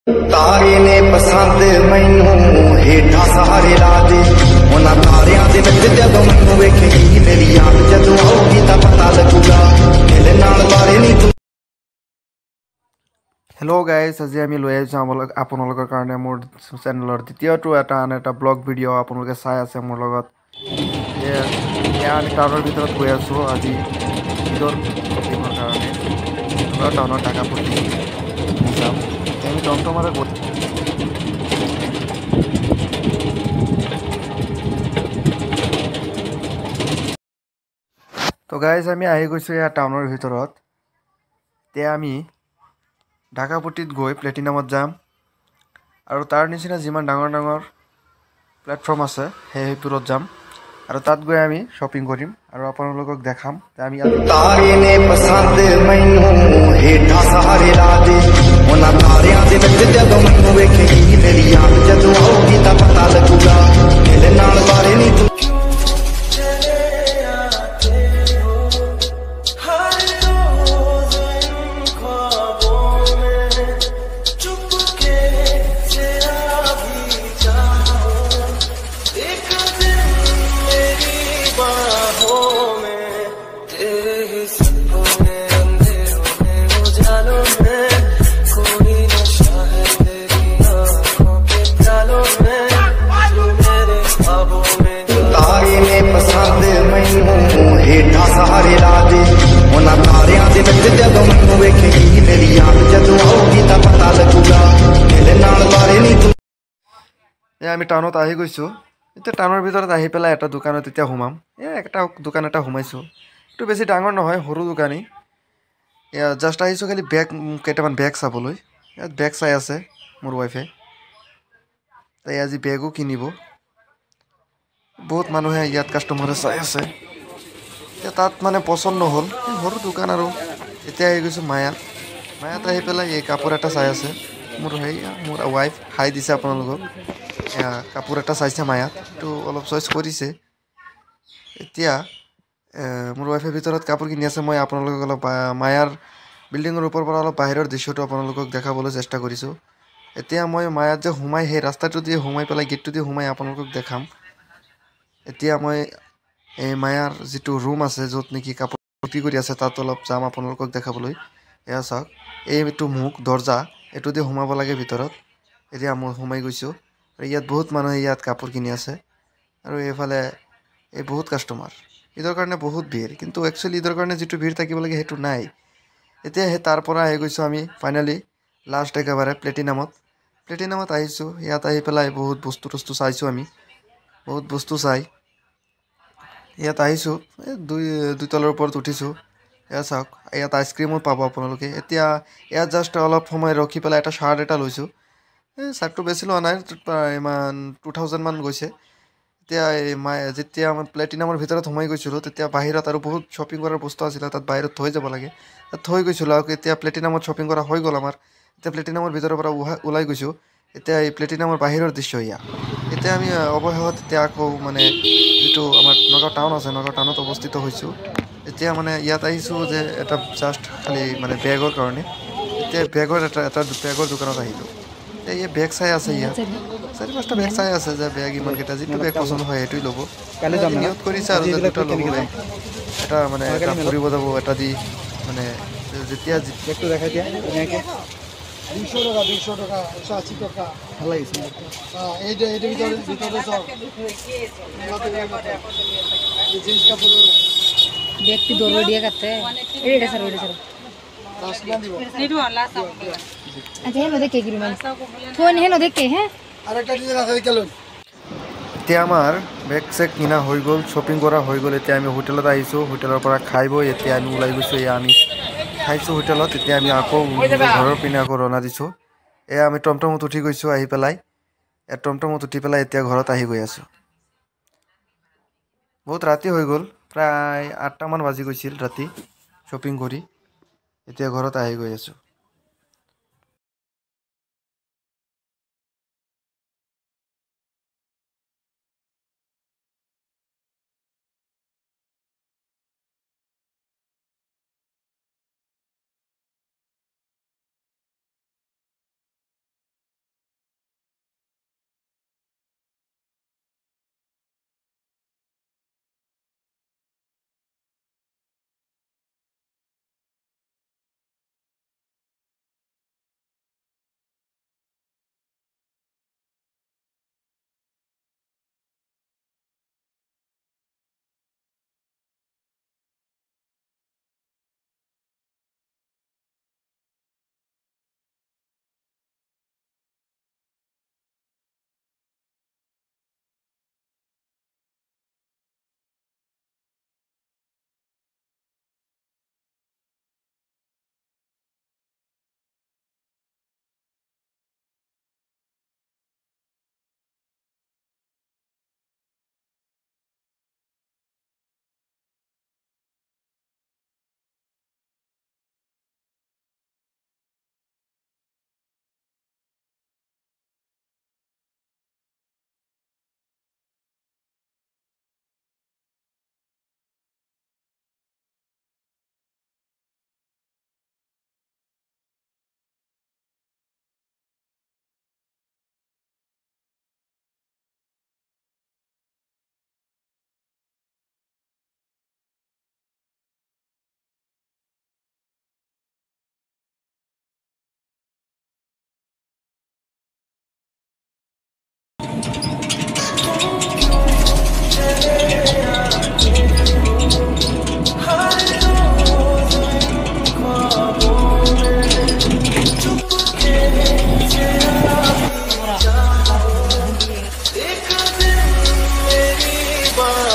तारे ने पसंद मैनू हेठा सहारे ला दे उन्हां तारियां दे विच जदों मैनू वेखेगी मेरी याद जदों आऊगी तां पता लगूगा दिल नाल बारे नहीं तू। हेलो गाइस, আজি আমি লৈ আহিছোঁ আপোনালোকৰ কাৰণে মোৰ চেনেলৰ দ্বিতীয়টো আন এটা ব্লগ ভিডিঅ' আপোনালোকে চাই আছে মোৰ লগত। আমি টাউনৰ ভিতৰত গৈ আছোঁ আজি ঈদৰ শ্বপিঙৰ কাৰণে। টাউনৰ ঢাকাপট্টি যাম। আমি টমটমৰে গৈ তো গাইজ আমি আহি গৈছোঁ ইয়াৰ টাউনৰ ভিতৰত। এতিয়া আমি ঢাকাপট্টিত গৈ প্লেটিনামত যাম আৰু তাৰ নিচিনা যিমান ডাঙৰ ডাঙৰ প্লেটফৰ্ম আছে সেইবোৰত যাম আৰু তাত গৈ আমি শ্বপিং কৰিম আৰু আপোনালোকক দেখাম যে আমি तारे ने पसंद मैनू हेठा सहारे ला दे उन्हां तारियां दे विच जदों मैनू वेखेगी मेरी याद जदों आऊगी तां पता लगूगा दिल नाल बारे नहीं तू। हेठा सहारे ला दे उन्हां तारियां दे विच जदों मैनू वेखेगी मेरी याद जदों आऊगी तां पता लगूगा दिल नाल बारे नहीं तू। আমি টাউনত আহি গৈছোঁ। এতিয়া টাউনৰ ভিতৰত আহি পেলাই এটা দোকানত এতিয়া সোমাম। একটা দোকান এটা সোমাইছোঁ। এইটো বেছি ডাঙৰ নহয়, সৰু দোকানী। জাষ্ট আহিছোঁ খালি কেইটামান বেগ চাবলৈ। ইয়াত বেগ চাই আছে মোৰ ৱাইফে। তাই আজি বেগো কিনিব। বহুত মানুহে ইয়াত কাষ্টমাৰে চাই আছে। এতিয়া তাত মানে পচন্দ নহ'ল, সৰু দোকান আৰু। এতিয়া আহি গৈছোঁ মায়াত আহি পেলাই এই কাপোৰ এটা চাই আছে। মোৰ ৱাইফ খাই দিছে আপোনালোকক। কাপোৰ এটা চাইছে মায়াত, এইটো অলপ চইচ কৰিছে। এতিয়া মোৰ ৱাইফে ভিতৰত কাপোৰ কিনি আছে। মই আপোনালোকক অলপ মায়াৰ বিল্ডিঙৰ ওপৰৰ পৰা অলপ বাহিৰৰ দৃশ্যটো আপোনালোকক দেখাবলৈ চেষ্টা কৰিছোঁ। এতিয়া মই মায়াত যে সোমাই সেই ৰাস্তাটো দিয়ে সোমাই পেলাই গেটটো দিয়ে সোমাই আপোনালোকক দেখাম। এতিয়া মই এই মায়াৰ যিটো ৰুম আছে য'ত নেকি কাপোৰ বিক্ৰী কৰি আছে তাত অলপ যাম আপোনালোকক দেখাবলৈ। এয়া চাওক, এইটো মুখ দৰ্জা, এইটো দি সোমাব লাগে ভিতৰত। এতিয়া মই সোমাই গৈছোঁ আৰু ইয়াত বহুত মানুহে ইয়াত কাপোৰ কিনি আছে আৰু এইফালে এই বহুত কাষ্টমাৰ। ঈদৰ কাৰণে বহুত ভিৰ, কিন্তু একচুৱেলি ঈদৰ কাৰণে যিটো ভিৰ থাকিব লাগে সেইটো নাই। এতিয়া সেই তাৰ পৰা আহি গৈছোঁ আমি ফাইনেলি লাষ্ট একেবাৰে প্লেটিনামত আহিছোঁ। ইয়াত আহি পেলাই বহুত বস্তু চাইছোঁ আমি। বহুত বস্তু চাই ইয়াত আহিছোঁ। দুই তলৰ ওপৰত উঠিছোঁ। এয়া চাওক, ইয়াত আইচক্ৰীমো পাব আপোনালোকে। এতিয়া ইয়াত জাষ্ট অলপ সময় ৰখি পেলাই এটা চাৰ্ট এটা লৈছোঁ। চাৰ্টটো বেছি লোৱা নাই, ইমান 2000 মান গৈছে। এতিয়া যেতিয়া মই প্লেটিনামৰ ভিতৰত সোমাই গৈছিলোঁ তেতিয়া বাহিৰত আৰু বহুত শ্বপিং কৰাৰ বস্তু আছিলে, তাত বাহিৰত থৈ যাব লাগে। তাত থৈ গৈছিলোঁ আৰু এতিয়া প্লেটিনামত শ্বপিং কৰা হৈ গ'ল আমাৰ। এতিয়া প্লেটিনামৰ ভিতৰৰ পৰা ওলাই গৈছোঁ। এতিয়া এই প্লেটিনামৰ বাহিৰৰ দৃশ্য এয়া। এতিয়া আমি অৱশেষত এতিয়া আকৌ মানে যিটো আমাৰ নগাঁও টাউন আছে, নগাঁও টাউনত অৱস্থিত হৈছোঁ। এতিয়া মানে ইয়াত আহিছোঁ যে এটা জাষ্ট খালি মানে বেগৰ কাৰণে। এতিয়া এটা বেগৰ দোকানত আহিলোঁ। এতিয়া এই বেগ চাই আছে, ইয়াত 4-5টা বেগ চাই আছে যে বেগ ইমানকেইটা যিটো বেগ পচন্দ হয় সেইটোৱে ল'ব। নিয়োগ কৰিছে আৰু যে দুটা ল'বলৈ। এটা মানে এটা ফুৰিব যাব, এটা দি মানে যেতিয়া বেগটো দেখাই দিয়া ধুনীয়াকৈ 200 টাকা 180 টাকা ভাল লাগিছে। এইটা ভিতরে সব জিন্স কাপড় ব্যক্তি দৌড় দিয়ে কাটতে এটা স্যার আচ্ছা হেন দেখে কি রুমান ফোন হেন দেখে। হ্যাঁ আরেকটা ডিজাইন আছে চলুন। এতিয়া আমাৰ বেগ চেগ কিনা হৈ গ'ল, শ্বপিং কৰা হৈ গ'ল। এতিয়া আমি হোটেলত আহিছোঁ, হোটেলৰ পৰা খাই বৈ এতিয়া আমি ওলাই গৈছোঁ। এয়া আমি খাইছোঁ হোটেলত। এতিয়া আমি আকৌ ঘৰৰ পিনে আকৌ ৰওনা দিছোঁ। এয়া আমি টমটমত উঠি গৈছোঁ আহি পেলাই। টমটমত উঠি পেলাই এতিয়া ঘৰত আহি গৈ আছোঁ। বহুত ৰাতি হৈ গ'ল, প্ৰায় 8টামান বাজি গৈছিল ৰাতি শ্বপিং কৰি। এতিয়া ঘৰত আহি গৈ আছোঁ।